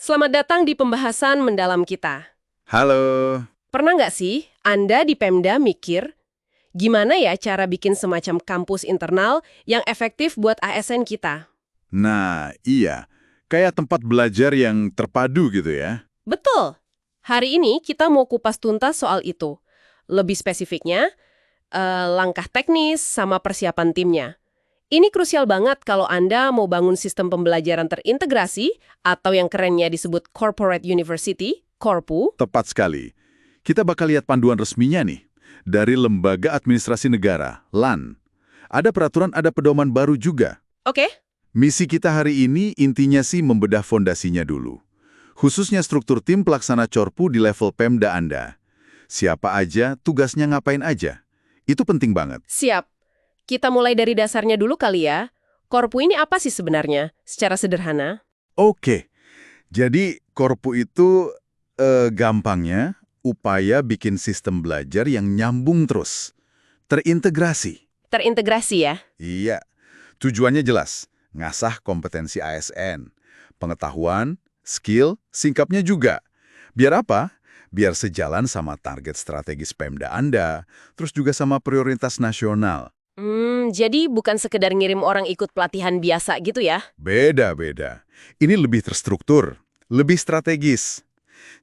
Selamat datang di pembahasan mendalam kita. Halo. Pernah nggak sih Anda di Pemda mikir, gimana ya cara bikin semacam kampus internal yang efektif buat ASN kita? Nah, iya. Kayak tempat belajar yang terpadu gitu ya. Betul! Hari ini kita mau kupas tuntas soal itu. Lebih spesifiknya, langkah teknis sama persiapan timnya. Ini krusial banget kalau Anda mau bangun sistem pembelajaran terintegrasi atau yang kerennya disebut Corporate University, Korpu. Tepat sekali. Kita bakal lihat panduan resminya nih. Dari Lembaga Administrasi Negara, LAN. Ada peraturan, ada pedoman baru juga. Oke? Misi kita hari ini intinya sih membedah fondasinya dulu. Khususnya struktur tim pelaksana Corpu di level Pemda Anda. Siapa aja, tugasnya ngapain aja. Itu penting banget. Siap. Kita mulai dari dasarnya dulu kali ya. Korpu ini apa sih sebenarnya, secara sederhana? Oke. Jadi, Korpu itu gampangnya upaya bikin sistem belajar yang nyambung terus. Terintegrasi. Terintegrasi ya? Iya. Tujuannya jelas. Ngasah kompetensi ASN. Pengetahuan, skill, singkapnya juga. Biar apa? Biar sejalan sama target strategis Pemda Anda, terus juga sama prioritas nasional. Jadi bukan sekedar ngirim orang ikut pelatihan biasa gitu ya? Beda-beda. Ini lebih terstruktur, lebih strategis.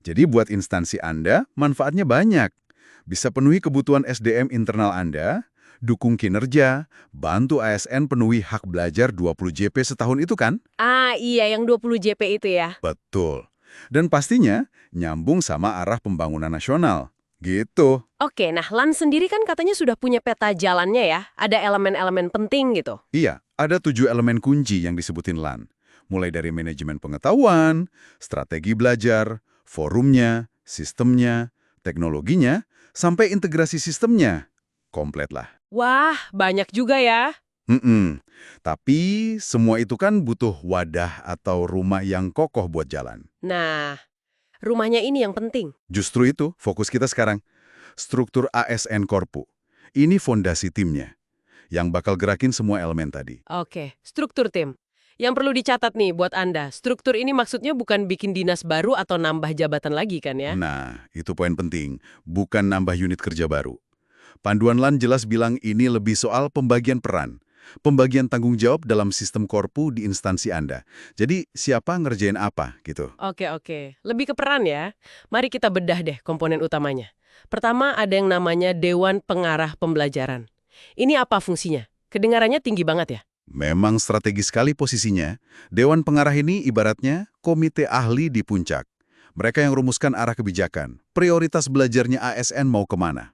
Jadi buat instansi Anda, manfaatnya banyak. Bisa penuhi kebutuhan SDM internal Anda, dukung kinerja, bantu ASN penuhi hak belajar 20 JP setahun itu kan? Ah iya, yang 20 JP itu ya? Betul. Dan pastinya nyambung sama arah pembangunan nasional. Gitu. Oke, nah LAN sendiri kan katanya sudah punya peta jalannya ya? Ada elemen-elemen penting gitu. Iya, ada 7 elemen kunci yang disebutin LAN. Mulai dari manajemen pengetahuan, strategi belajar, forumnya, sistemnya, teknologinya, sampai integrasi sistemnya. Komplit lah. Wah, banyak juga ya. Tapi semua itu kan butuh wadah atau rumah yang kokoh buat jalan. Nah, rumahnya ini yang penting. Justru itu fokus kita sekarang. Struktur ASN Korpu. Ini fondasi timnya, yang bakal gerakin semua elemen tadi. Oke, struktur tim. Yang perlu dicatat nih buat Anda, struktur ini maksudnya bukan bikin dinas baru atau nambah jabatan lagi kan ya? Nah, itu poin penting. Bukan nambah unit kerja baru. Panduan LAN jelas bilang ini lebih soal pembagian peran. Pembagian tanggung jawab dalam sistem Korpu di instansi Anda. Jadi, siapa ngerjain apa, gitu. Oke. Lebih ke peran ya. Mari kita bedah deh komponen utamanya. Pertama ada yang namanya Dewan Pengarah Pembelajaran. Ini apa fungsinya? Kedengarannya tinggi banget ya? Memang strategis sekali posisinya. Dewan Pengarah ini ibaratnya komite ahli di puncak. Mereka yang rumuskan arah kebijakan. Prioritas belajarnya ASN mau kemana.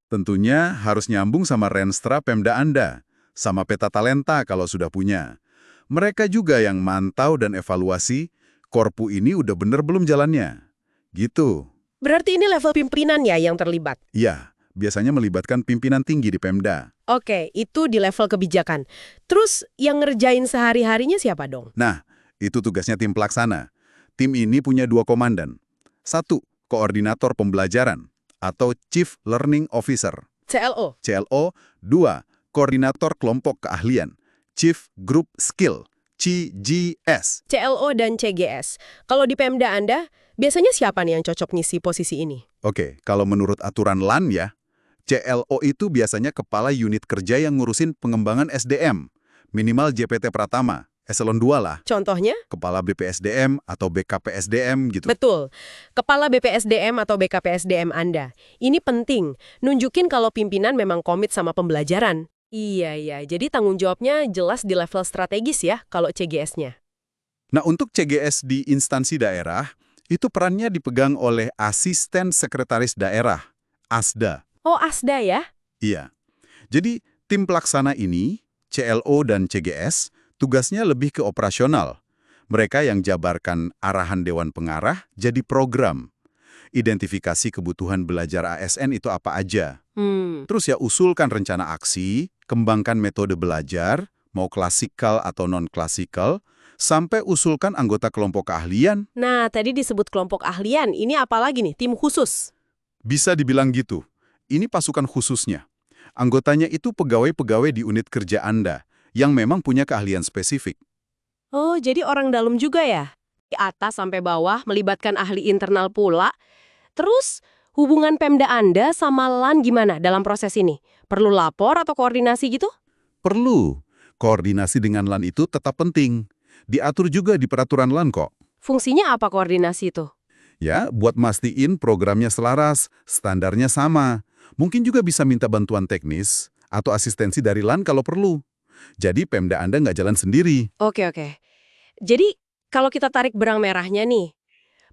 Tentunya harus nyambung sama Renstra Pemda Anda. Sama peta talenta kalau sudah punya. Mereka juga yang mantau dan evaluasi, Korpu ini udah bener belum jalannya. Gitu. Berarti ini level pimpinan ya yang terlibat? Iya, biasanya melibatkan pimpinan tinggi di Pemda. Oke, itu di level kebijakan. Terus yang ngerjain sehari-harinya siapa dong? Nah, itu tugasnya tim pelaksana. Tim ini punya 2 komandan. 1, koordinator pembelajaran atau Chief Learning Officer. CLO? CLO. 2, koordinator kelompok keahlian. Chief Group Skill. CGS. CLO dan CGS. Kalau di Pemda Anda, biasanya siapa nih yang cocok ngisi posisi ini? Oke, kalau menurut aturan LAN ya, CLO itu biasanya kepala unit kerja yang ngurusin pengembangan SDM. Minimal JPT Pratama, eselon 2 lah. Contohnya? Kepala BPSDM atau BKPSDM gitu. Betul. Kepala BPSDM atau BKPSDM Anda. Ini penting, nunjukin kalau pimpinan memang komit sama pembelajaran. Iya. Jadi tanggung jawabnya jelas di level strategis ya kalau CGS-nya. Nah, untuk CGS di instansi daerah, itu perannya dipegang oleh Asisten Sekretaris Daerah, ASDA. Oh, ASDA ya? Iya. Jadi, tim pelaksana ini, CLO dan CGS, tugasnya lebih ke operasional. Mereka yang jabarkan arahan Dewan Pengarah jadi program. Identifikasi kebutuhan belajar ASN itu apa aja. Terus ya usulkan rencana aksi, kembangkan metode belajar, mau klasikal atau non-klasikal, sampai usulkan anggota kelompok keahlian. Nah, tadi disebut kelompok ahlian. Ini apa lagi nih? Tim khusus? Bisa dibilang gitu. Ini pasukan khususnya. Anggotanya itu pegawai-pegawai di unit kerja Anda, yang memang punya keahlian spesifik. Oh, jadi orang dalam juga ya? Di atas sampai bawah, melibatkan ahli internal pula. Terus, hubungan Pemda Anda sama LAN gimana dalam proses ini? Perlu lapor atau koordinasi gitu? Perlu. Koordinasi dengan LAN itu tetap penting. Diatur juga di peraturan LAN kok. Fungsinya apa koordinasi itu? Ya, buat mastiin programnya selaras, standarnya sama. Mungkin juga bisa minta bantuan teknis atau asistensi dari LAN kalau perlu. Jadi Pemda Anda nggak jalan sendiri. Oke. Jadi, kalau kita tarik benang merahnya nih,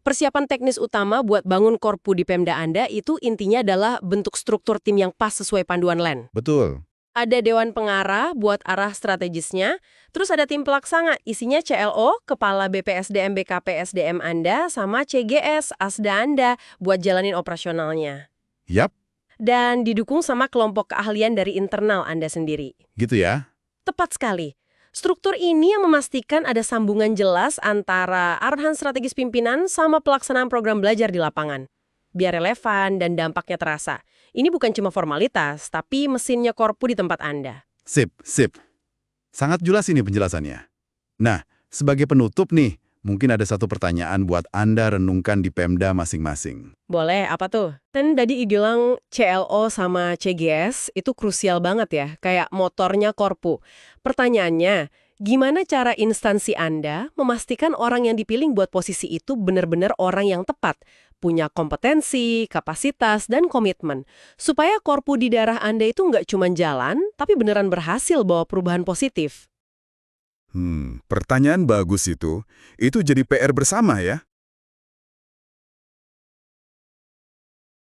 persiapan teknis utama buat bangun korpu di Pemda Anda itu intinya adalah bentuk struktur tim yang pas sesuai panduan LAN. Betul. Ada dewan pengarah buat arah strategisnya, terus ada tim pelaksana, isinya CLO, Kepala BPSDM BKPSDM Anda, sama CGS, ASDA Anda buat jalanin operasionalnya. Yap, Dan didukung sama kelompok keahlian dari internal Anda sendiri. gitu ya. Tepat sekali. Struktur ini yang memastikan ada sambungan jelas antara arahan strategis pimpinan sama pelaksanaan program belajar di lapangan. Biar relevan dan dampaknya terasa. Ini bukan cuma formalitas, tapi mesinnya korpu di tempat Anda. Sip. Sangat jelas ini penjelasannya. Nah, sebagai penutup nih, mungkin ada satu pertanyaan buat Anda renungkan di Pemda masing-masing. Boleh, apa tuh? Kan tadi bilang CLO sama CGS itu krusial banget ya, kayak motornya korpu. Pertanyaannya, gimana cara instansi Anda memastikan orang yang dipilih buat posisi itu benar-benar orang yang tepat, punya kompetensi, kapasitas, dan komitmen, supaya korpu di daerah Anda itu nggak cuma jalan, tapi beneran berhasil bawa perubahan positif? Pertanyaan bagus itu. Itu jadi PR bersama ya.